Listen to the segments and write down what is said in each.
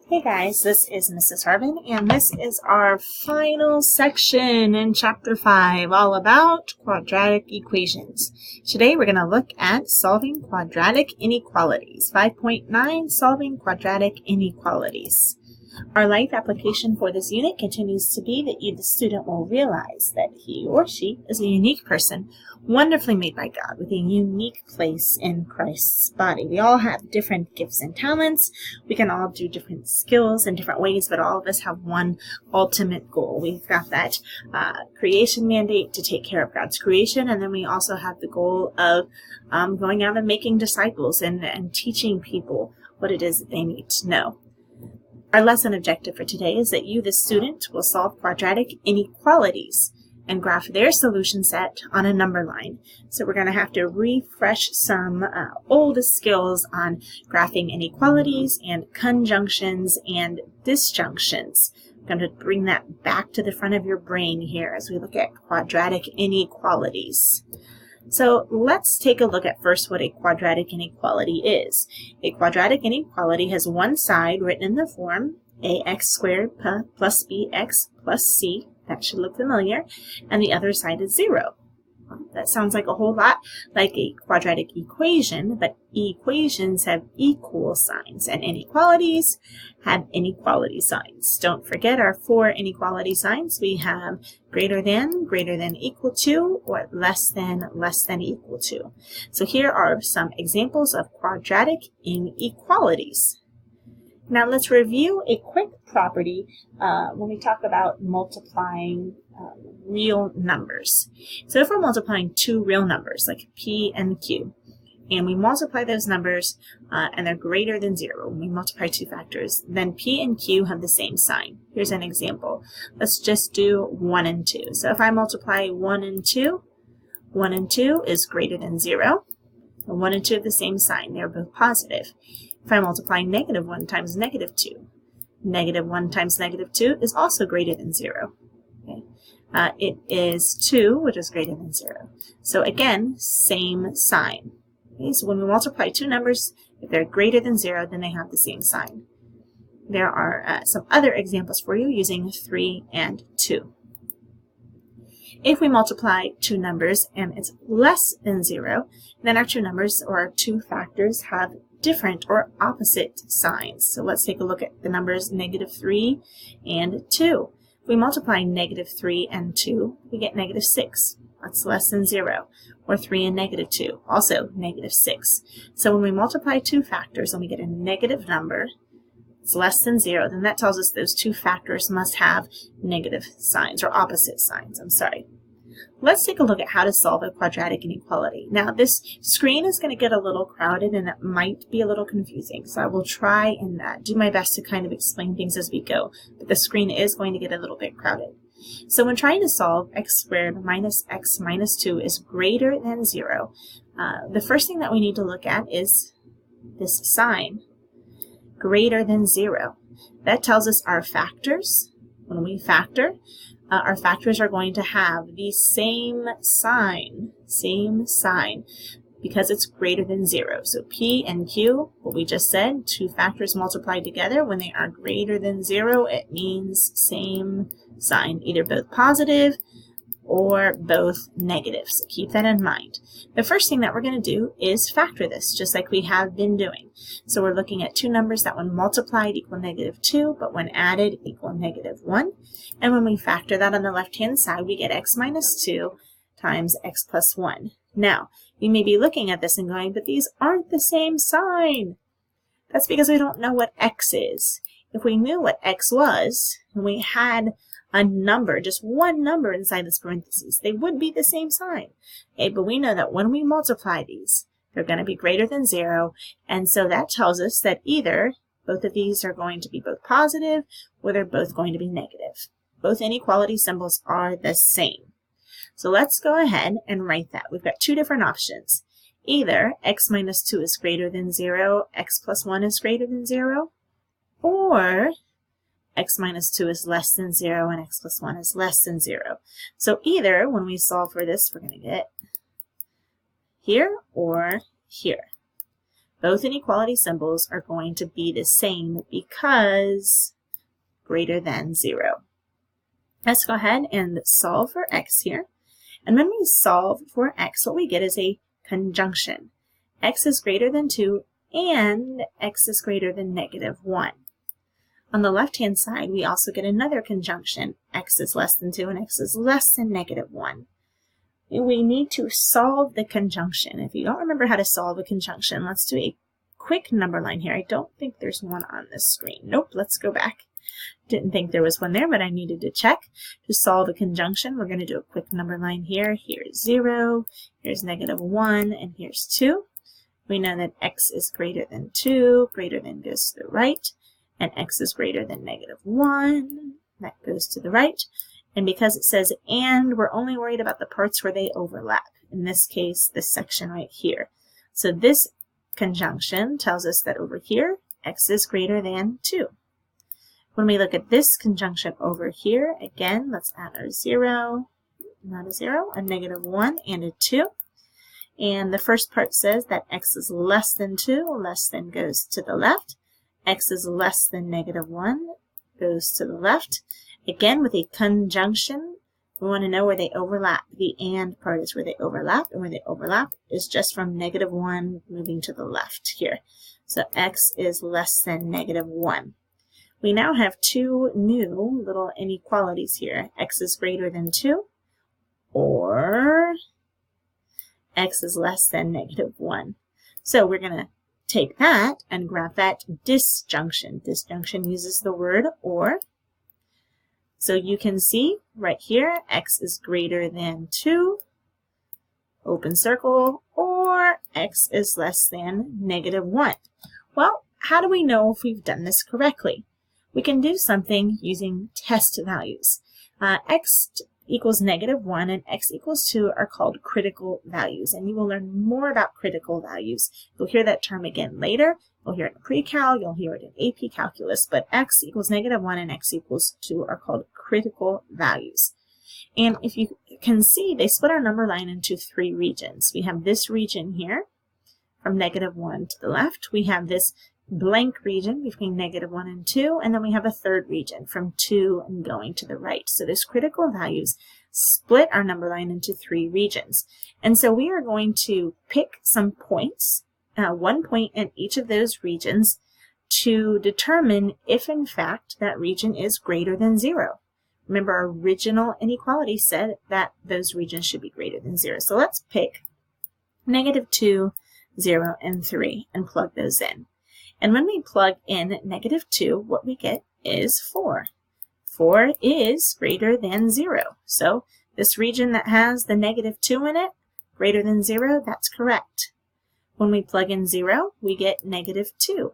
Hey guys, this is Mrs. Harvin, and this is our final section in Chapter 5, all about quadratic equations. Today we're going to look at solving quadratic inequalities. 5.9, solving quadratic inequalities. Our life application for this unit continues to be that you, the student, will realize that he or she is a unique person, wonderfully made by God, with a unique place in Christ's body. We all have different gifts and talents. We can all do different skills in different ways, but all of us have one ultimate goal. We've got that creation mandate to take care of God's creation, and then we also have the goal of going out and making disciples and teaching people what it is that they need to know. Our lesson objective for today is that you, the student, will solve quadratic inequalities and graph their solution set on a number line. So we're going to have to refresh some old skills on graphing inequalities and conjunctions and disjunctions. I'm going to bring that back to the front of your brain here as we look at quadratic inequalities. So let's take a look at first what a quadratic inequality is. A quadratic inequality has one side written in the form ax squared plus bx plus c. That should look familiar. And the other side is 0. That sounds like a whole lot like a quadratic equation, but equations have equal signs and inequalities have inequality signs. Don't forget our 4 inequality signs. We have greater than equal to, or less than equal to. So here are some examples of quadratic inequalities. Now let's review a quick property when we talk about multiplying real numbers. So if we're multiplying two real numbers like p and q, and we multiply those numbers and they're greater than 0, when we multiply two factors, then p and q have the same sign. Here's an example. Let's just do 1 and 2. So if I multiply 1 and 2, 1 and 2 is greater than 0. And 1 and 2 have the same sign. They're both positive. If I multiply negative 1 times negative 2, negative 1 times negative 2 is also greater than 0. Okay? It is 2, which is greater than 0. So again, same sign. Okay? So when we multiply two numbers, if they're greater than 0, then they have the same sign. There are some other examples for you using 3 and 2. If we multiply two numbers and it's less than 0, then our two numbers or our two factors have different or opposite signs. So let's take a look at the numbers negative 3 and 2. If we multiply negative 3 and 2, we get negative 6. That's less than 0. Or 3 and negative 2, also negative 6. So when we multiply two factors and we get a negative number, it's less than 0, then that tells us those two factors must have negative signs or opposite signs. Let's take a look at how to solve a quadratic inequality. Now this screen is going to get a little crowded and it might be a little confusing, so I will try and do my best to kind of explain things as we go, but the screen is going to get a little bit crowded. So when trying to solve x squared minus x minus 2 is greater than 0, the first thing that we need to look at is this sign, greater than 0. That tells us our factors. When we factor, our factors are going to have the same sign, because it's greater than 0. So p and q, what we just said, two factors multiplied together, when they are greater than 0, it means same sign, either both positive or both negative. So keep that in mind. The first thing that we're going to do is factor this, just like we have been doing. So we're looking at two numbers that when multiplied equal negative 2, but when added equal negative 1. And when we factor that on the left-hand side, we get x minus 2 times x plus 1. Now, you may be looking at this and going, but these aren't the same sign. That's because we don't know what x is. If we knew what x was, and we had a number, just one number inside this parentheses, they would be the same sign. Okay, but we know that when we multiply these, they're going to be greater than 0, and so that tells us that either both of these are going to be both positive, or they're both going to be negative. Both inequality symbols are the same. So let's go ahead and write that. We've got two different options. Either x minus 2 is greater than 0, x plus 1 is greater than 0, or x minus 2 is less than 0 and x plus 1 is less than 0. So either when we solve for this, we're going to get here or here. both inequality symbols are going to be the same because greater than 0. Let's go ahead and solve for x here. And when we solve for x, what we get is a conjunction. X is greater than 2 and x is greater than -1. On the left-hand side, we also get another conjunction. X is less than 2 and x is less than -1. We need to solve the conjunction. If you don't remember how to solve a conjunction, let's do a quick number line here. I don't think there's one on the screen. Nope, let's go back. Didn't think there was one there, but I needed to check. To solve a conjunction, we're going to do a quick number line here. Here's 0, here's -1, and here's 2. We know that x is greater than 2, greater than goes to the right, and x is greater than -1, that goes to the right. And because it says and, we're only worried about the parts where they overlap. In this case, this section right here. So this conjunction tells us that over here, x is greater than 2. When we look at this conjunction over here, again, let's add our 0, not a 0, a -1 and a 2. And the first part says that x is less than 2, less than goes to the left. X is less than -1, goes to the left. Again, with a conjunction, we want to know where they overlap. The and part is where they overlap, and where they overlap is just from -1 moving to the left here. So x is less than -1. We now have two new little inequalities here. X is greater than 2, or x is less than -1. So we're going to take that and graph that disjunction. Disjunction uses the word or. So you can see right here, x is greater than 2, open circle, or x is less than -1. Well, how do we know if we've done this correctly? We can do something using test values. X equals -1 and x equals 2 are called critical values, and you will learn more about critical values. You'll hear that term again later. You'll hear it in pre-cal, you'll hear it in AP calculus, but x equals -1 and x equals 2 are called critical values. And if you can see, they split our number line into 3 regions. We have this region here from -1 to the left. We have this blank region between -1 and 2, and then we have a third region from 2 and going to the right. So those critical values split our number line into 3 regions. And so we are going to pick some points, 1 point in each of those regions, to determine if in fact that region is greater than 0. Remember, our original inequality said that those regions should be greater than 0. So let's pick -2, 0, and 3 and plug those in. And when we plug in -2, what we get is 4. 4 is greater than 0. So this region that has the -2 in it, greater than 0, that's correct. When we plug in 0, we get -2.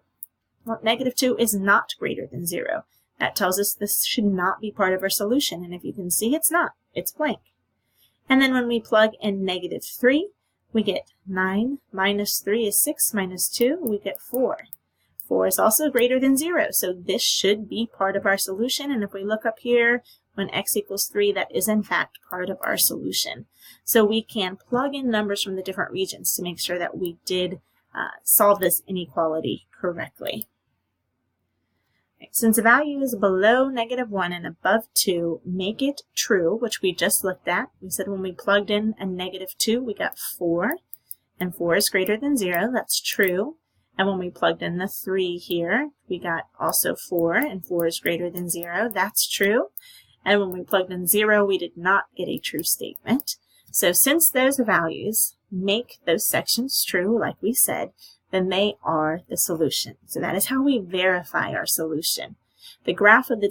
Well, -2 is not greater than 0. That tells us this should not be part of our solution. And if you can see, it's not. It's blank. And then when we plug in -3, we get 9 minus 3 is 6 minus 2, we get 4. 4 is also greater than 0, so this should be part of our solution. And if we look up here, when x equals 3, that is in fact part of our solution. So we can plug in numbers from the different regions to make sure that we did solve this inequality correctly. Since the value is below -1 and above 2, make it true, which we just looked at. We said when we plugged in a -2, we got 4, and 4 is greater than 0. That's true. And when we plugged in the 3 here, we got also 4, and 4 is greater than 0. That's true. And when we plugged in 0, we did not get a true statement. So since those values make those sections true, like we said, then they are the solution. So that is how we verify our solution. The graph of the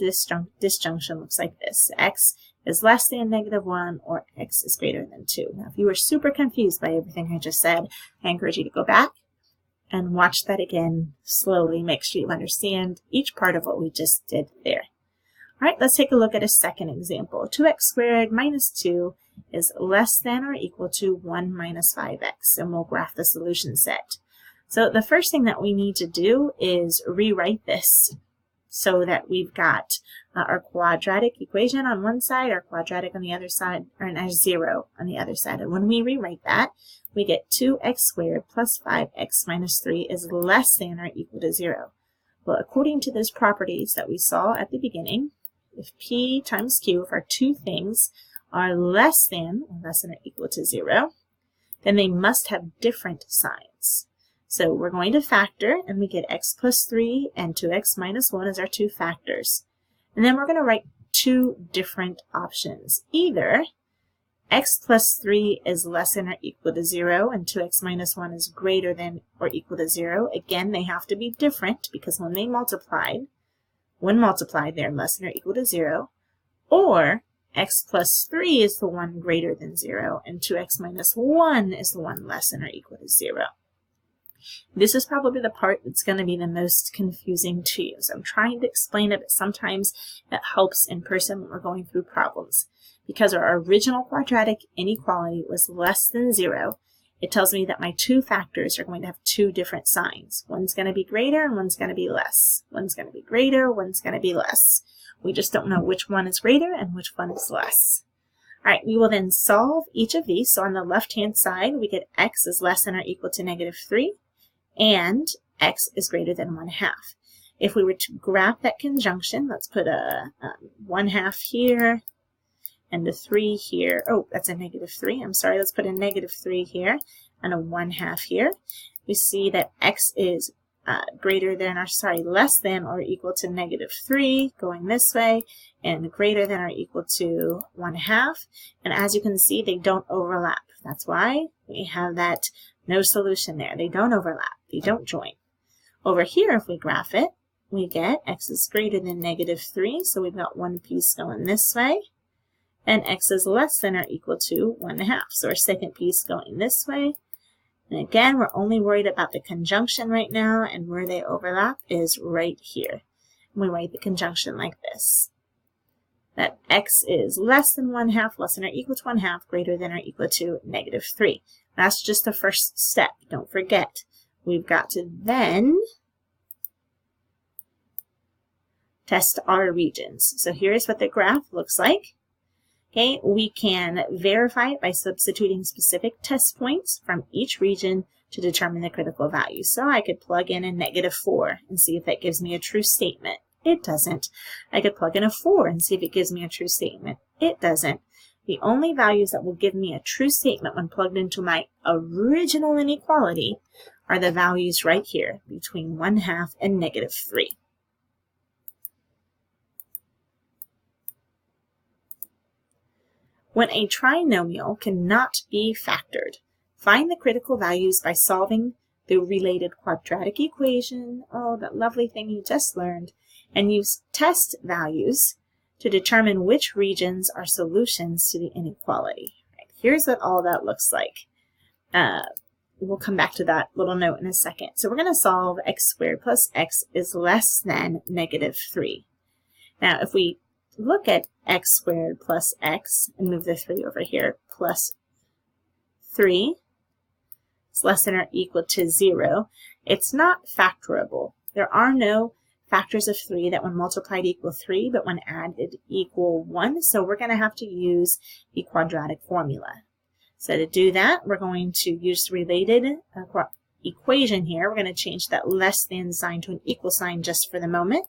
disjunction looks like this. X is less than -1, or x is greater than 2. Now, if you were super confused by everything I just said, I encourage you to go back and watch that again slowly. Make sure you understand each part of what we just did there. All right, let's take a look at a second example. 2x squared minus 2 is less than or equal to 1 minus 5x, and we'll graph the solution set. So the first thing that we need to do is rewrite this. so that we've got our quadratic equation on one side, our quadratic on the other side, or a 0 on the other side. And when we rewrite that, we get 2x squared plus 5x minus 3 is less than or equal to 0. Well, according to those properties that we saw at the beginning, if p times q, if our two things are less than or equal to 0, then they must have different signs. So we're going to factor, and we get x plus 3 and 2x minus 1 as our two factors. And then we're going to write two different options. Either x plus 3 is less than or equal to 0, and 2x minus 1 is greater than or equal to 0. Again, they have to be different because when multiplied, they're less than or equal to 0. Or x plus 3 is the one greater than 0, and 2x minus 1 is the one less than or equal to 0. This is probably the part that's going to be the most confusing to you. So I'm trying to explain it, but sometimes it helps in person when we're going through problems. Because our original quadratic inequality was less than 0, it tells me that my two factors are going to have two different signs. One's going to be greater and one's going to be less. One's going to be greater, one's going to be less. We just don't know which one is greater and which one is less. All right, we will then solve each of these. So on the left-hand side, we get x is less than or equal to negative 3, and x is greater than 1/2. If we were to graph that conjunction, let's put a 1/2 here and a 3 here. Oh, that's a negative 3. I'm sorry, let's put a negative 3 here and a 1/2 here. We see that x is less than or equal to negative 3 going this way, and greater than or equal to 1/2. And as you can see, they don't overlap. That's why we have that no solution there. They don't overlap. They don't join. Over here, if we graph it, we get x is greater than negative 3, so we've got one piece going this way, and x is less than or equal to 1/2, so our second piece going this way. And again, we're only worried about the conjunction right now, and where they overlap is right here. And we write the conjunction like this. That x is less than 1/2, less than or equal to 1/2, greater than or equal to negative 3. That's just the first step. Don't forget, we've got to then test our regions. So here's what the graph looks like. Okay, we can verify it by substituting specific test points from each region to determine the critical value. So I could plug in a negative 4 and see if that gives me a true statement. It doesn't. I could plug in a 4 and see if it gives me a true statement. It doesn't. The only values that will give me a true statement when plugged into my original inequality are the values right here between 1/2 and negative 3. When a trinomial cannot be factored, find the critical values by solving the related quadratic equation, oh, that lovely thing you just learned, and use test values to determine which regions are solutions to the inequality. Right, here's what all that looks like. We'll come back to that little note in a second. So we're going to solve x squared plus x is less than negative 3. Now, if we look at x squared plus x and move the 3 over here, plus 3 is less than or equal to 0. It's not factorable. There are no factors of 3 that when multiplied equal 3, but when added equal 1. So we're going to have to use the quadratic formula. So to do that, we're going to use the related equation here. We're going to change that less than sign to an equal sign just for the moment.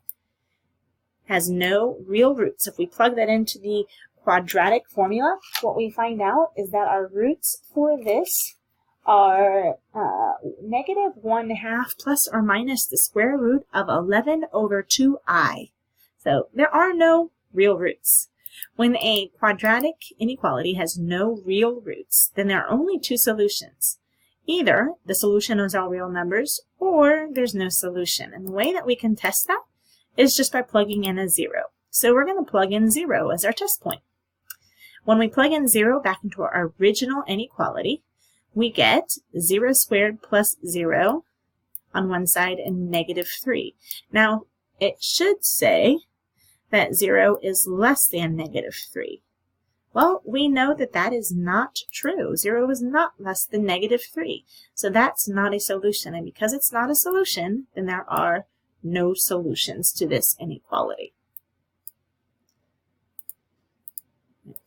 Has no real roots. If we plug that into the quadratic formula, what we find out is that our roots for this are negative 1/2 plus or minus the square root of 11 over 2i. So there are no real roots. When a quadratic inequality has no real roots, then there are only two solutions. Either the solution is all real numbers, or there's no solution. And the way that we can test that is just by plugging in a 0. So we're going to plug in 0 as our test point. When we plug in 0 back into our original inequality, we get 0 squared plus 0 on one side and negative 3. Now, it should say that 0 is less than negative 3. Well, we know that that is not true. 0 is not less than negative 3. So that's not a solution. And because it's not a solution, then there are no solutions to this inequality.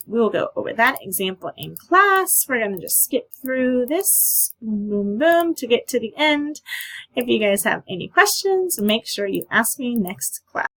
We'll go over that example in class. We're going to just skip through this, boom, boom, boom, to get to the end. If you guys have any questions, make sure you ask me next class.